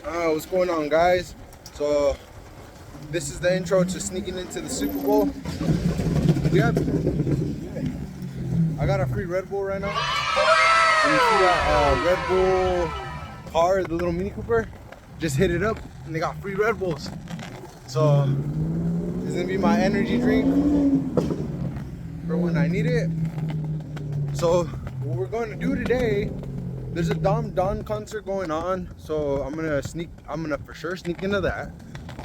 What's going on, guys? So this is the intro to sneaking into the Super Bowl. Yep, I got a free Red Bull right now. And you see that Red Bull car, the little Mini Cooper? Just hit it up and they got free Red Bulls. So it's gonna be my energy drink for when I need it. So what we're going to do today, there's a Dom Don concert going on, so I'm gonna for sure sneak into that.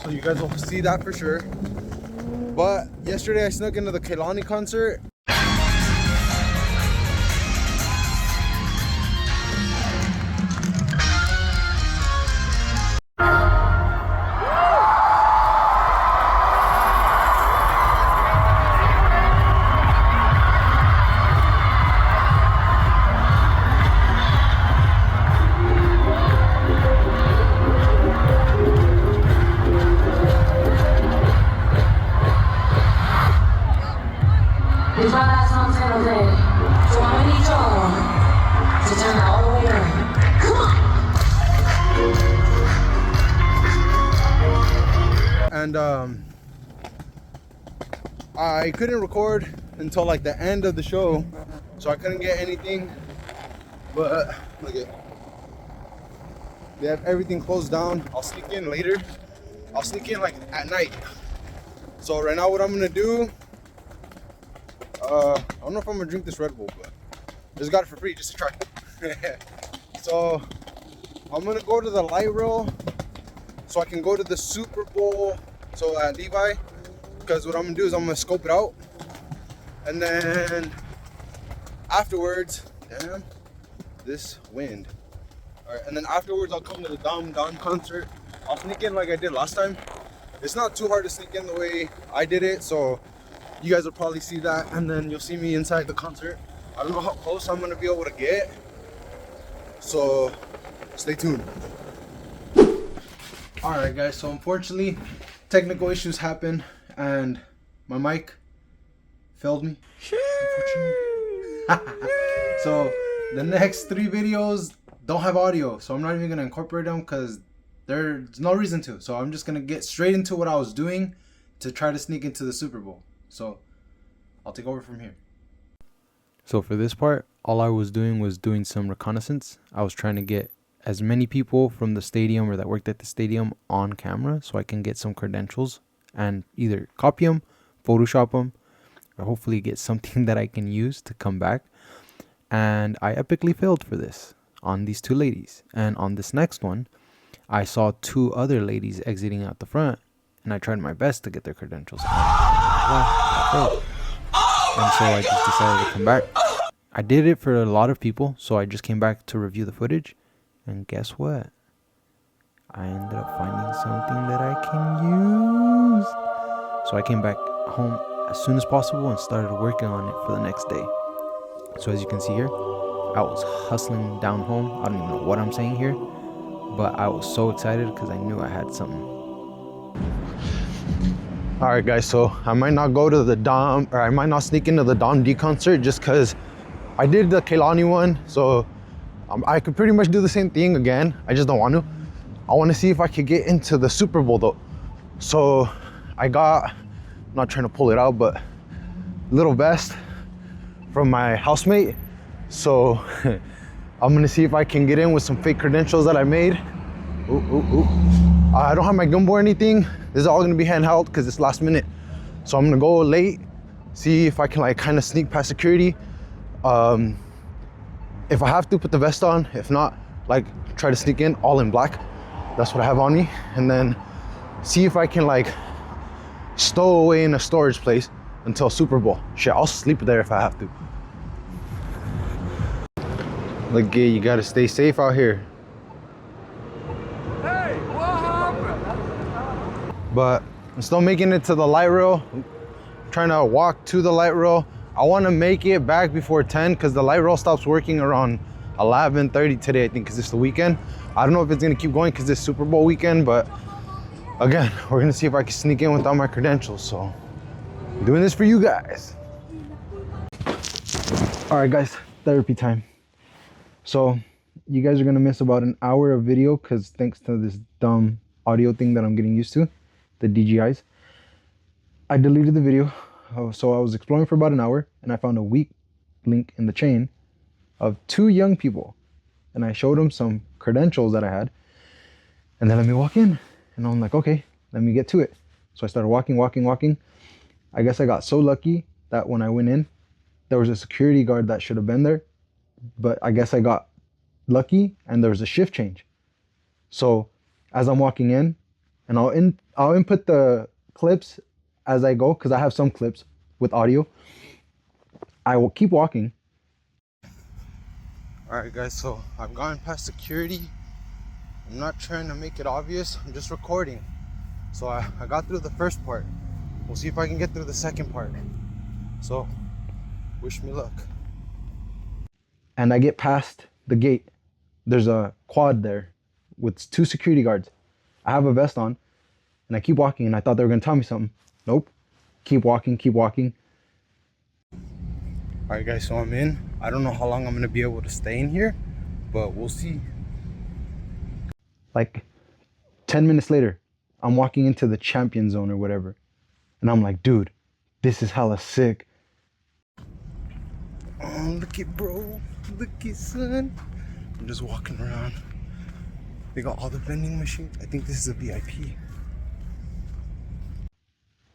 So you guys will see that for sure. But yesterday I snuck into the Kehlani concert. It's my last time San Jose, so I'm gonna need y'all to turn all the way around. Come on! And I couldn't record until like the end of the show, so I couldn't get anything. But look at, they have everything closed down. I'll sneak in later. I'll sneak in like at night. So right now what I'm gonna do, I don't know if I'm gonna drink this Red Bull, but I just got it for free just to try. So I'm gonna go to the light rail so I can go to the Super Bowl. So at Levi, because what I'm gonna do is I'm gonna scope it out, and then afterwards, damn, this wind. All right, and then afterwards I'll come to the Dom Don concert. I'll sneak in like I did last time. It's not too hard to sneak in the way I did it, so you guys will probably see that, and then you'll see me inside the concert. I don't know how close I'm gonna be able to get, so stay tuned. All right, guys, so unfortunately technical issues happened and my mic failed me. So the next 3 videos don't have audio, so I'm not even gonna incorporate them because there's no reason to. So I'm just gonna get straight into what I was doing to try to sneak into the Super Bowl. So I'll take over from here. So for this part, all I was doing some reconnaissance. I was trying to get as many people from the stadium or that worked at the stadium on camera so I can get some credentials and either copy them, Photoshop them, or hopefully get something that I can use to come back. And I epically failed for this on these 2 ladies. And on this next one, I saw 2 other ladies exiting out the front, and I tried my best to get their credentials. And so I just decided to come back. I did it for a lot of people, so I just came back to review the footage. And guess what? I ended up finding something that I can use. So I came back home as soon as possible and started working on it for the next day. So as you can see here, I was hustling down home. I don't even know what I'm saying here, but I was so excited because I knew I had something. All right, guys, so I might not go to the Dom, or I might not sneak into the Dom D concert just because I did the Kehlani one, so I could pretty much do the same thing again. I just don't want to. I want to see if I could get into the Super Bowl though. So I got, I'm not trying to pull it out, but little vest from my housemate. So I'm gonna see if I can get in with some fake credentials that I made. I don't have my gimbal or anything. This is all gonna be handheld because it's last minute. So I'm gonna go late, see if I can like kind of sneak past security. If I have to, put the vest on. If not, like try to sneak in all in black. That's what I have on me. And then see if I can like stow away in a storage place until Super Bowl. Shit, I'll sleep there if I have to. Look, gay, you gotta stay safe out here. Hey, what happened? But I'm still making it to the light rail. I'm trying to walk to the light rail. I want to make it back before 10 because the light rail stops working around 11:30 today, I think, because it's the weekend. I don't know if it's gonna keep going because it's Super Bowl weekend, but again, we're gonna see if I can sneak in without my credentials. So I'm doing this for you guys. All right, guys, therapy time. So you guys are gonna miss about an hour of video because thanks to this dumb audio thing that I'm getting used to, the DJIs. I deleted the video, so I was exploring for about an hour and I found a weak link in the chain of 2 young people, and I showed them some credentials that I had, and they let me walk in, and I'm like, okay, let me get to it. So I started walking. I guess I got so lucky that when I went in, there was a security guard that should have been there, but I guess I got lucky and there was a shift change. So as I'm walking in, and I'll input the clips as I go because I have some clips with audio. I will keep walking. Alright guys, so I've gone past security. I'm not trying to make it obvious, I'm just recording. So I got through the first part. We'll see if I can get through the second part. So, wish me luck. And I get past the gate. There's a quad there with 2 security guards. I have a vest on and I keep walking, and I thought they were gonna tell me something. Nope. Keep walking. Alright guys, so I'm in. I don't know how long I'm gonna be able to stay in here, but we'll see. Like 10 minutes later, I'm walking into the champion zone or whatever. And I'm like, dude, this is hella sick. Oh, look it, bro. Look it, son. I'm just walking around. They got all the vending machines. I think this is a VIP.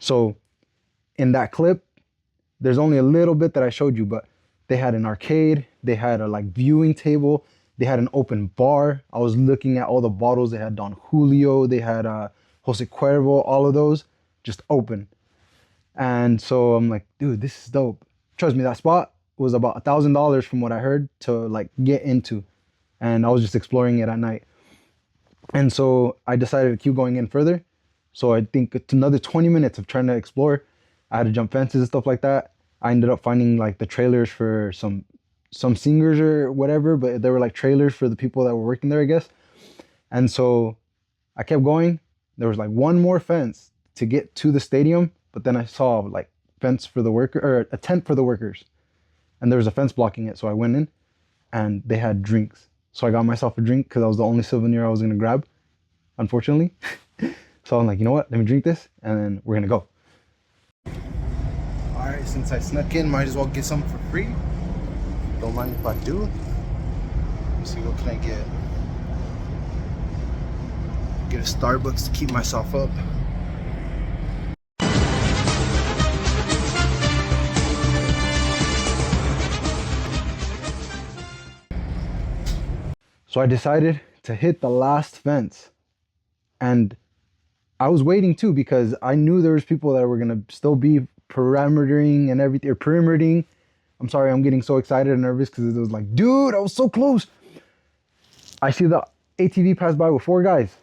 So in that clip, there's only a little bit that I showed you, but they had an arcade, they had a like viewing table, they had an open bar. I was looking at all the bottles. They had Don Julio, they had Jose Cuervo, all of those just open. And so I'm like, dude, this is dope. Trust me, that spot was about $1,000 from what I heard to like get into. And I was just exploring it at night. And so I decided to keep going in further. So I think it's another 20 minutes of trying to explore. I had to jump fences and stuff like that. I ended up finding like the trailers for some singers or whatever, but they were like trailers for the people that were working there, I guess. And so I kept going. There was like one more fence to get to the stadium, but then I saw like fence for the worker, or a tent for the workers, and there was a fence blocking it. So I went in and they had drinks. So I got myself a drink because that was the only souvenir I was gonna grab, unfortunately. So I'm like, you know what, let me drink this and then we're gonna go. Alright, since I snuck in, might as well get some for free. Don't mind if I do. Let me see, what can I get? Get a Starbucks to keep myself up. So I decided to hit the last fence, and I was waiting too because I knew there was people that were gonna still be perimetering and everything, or perimetering. I'm sorry, I'm getting so excited and nervous because it was like, dude, I was so close. I see the ATV pass by with 4 guys,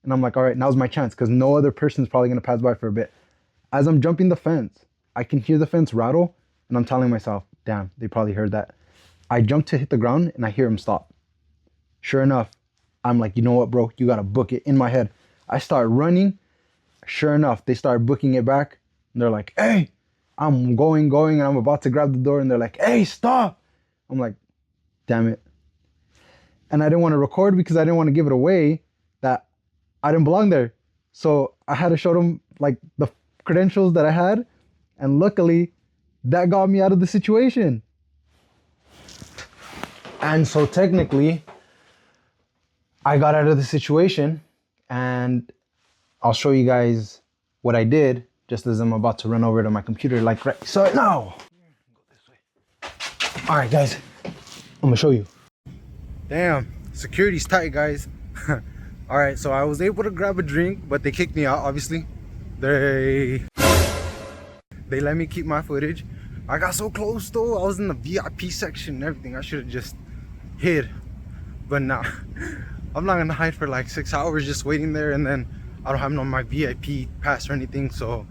and I'm like, all right, now's my chance because no other person's probably gonna pass by for a bit. As I'm jumping the fence, I can hear the fence rattle, and I'm telling myself, damn, they probably heard that. I jump to hit the ground and I hear them stop. Sure enough, I'm like, you know what, bro? You gotta book it. In my head, I start running. Sure enough, they start booking it back. And they're like, hey, I'm going, and I'm about to grab the door. And they're like, hey, stop. I'm like, damn it. And I didn't want to record because I didn't want to give it away that I didn't belong there. So I had to show them like the credentials that I had. And luckily, that got me out of the situation. And so technically, I got out of the situation, and I'll show you guys what I did just as I'm about to run over to my computer, like right so now. Go this way. All right, guys, I'm gonna show you. Damn, security's tight, guys. All right, so I was able to grab a drink, but they kicked me out, obviously. They let me keep my footage. I got so close though. I was in the VIP section and everything. I should have just hid, but nah. I'm not gonna hide for like 6 hours just waiting there, and then I don't have no my VIP pass or anything, so.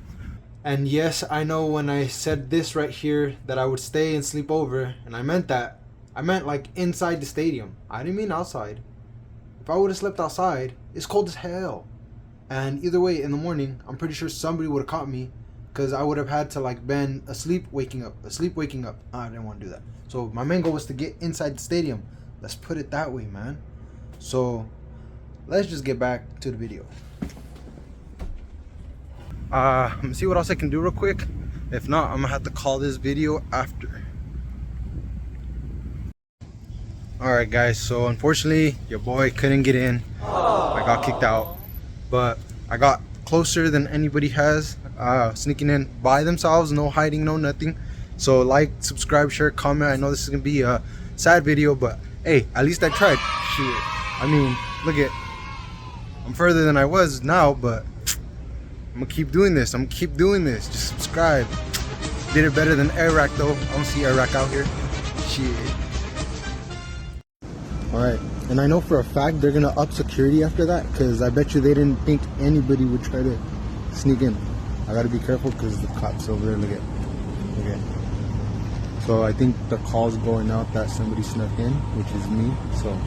And yes, I know when I said this right here that I would stay and sleep over, and I meant that. I meant like inside the stadium. I didn't mean outside. If I would have slept outside, it's cold as hell. And either way, in the morning, I'm pretty sure somebody would have caught me, because I would have had to like been asleep, waking up, asleep, waking up. I didn't want to do that. So my main goal was to get inside the stadium. Let's put it that way, man. So let's just get back to the video. I'm gonna see what else I can do real quick. If not, I'm gonna have to call this video after. Alright guys, so unfortunately your boy couldn't get in. I got kicked out, but I got closer than anybody has, sneaking in by themselves, no hiding, no nothing. So like, subscribe, share, comment. I know this is gonna be a sad video, but hey, at least I tried. Shit, I mean, look at, I'm further than I was now, but I'm gonna keep doing this. Just subscribe. Did it better than Iraq though. I don't see Iraq out here. Shit. Alright, and I know for a fact they're gonna up security after that, because I bet you they didn't think anybody would try to sneak in. I gotta be careful because the cops over there, look at. So I think the call's going out that somebody snuck in, which is me, so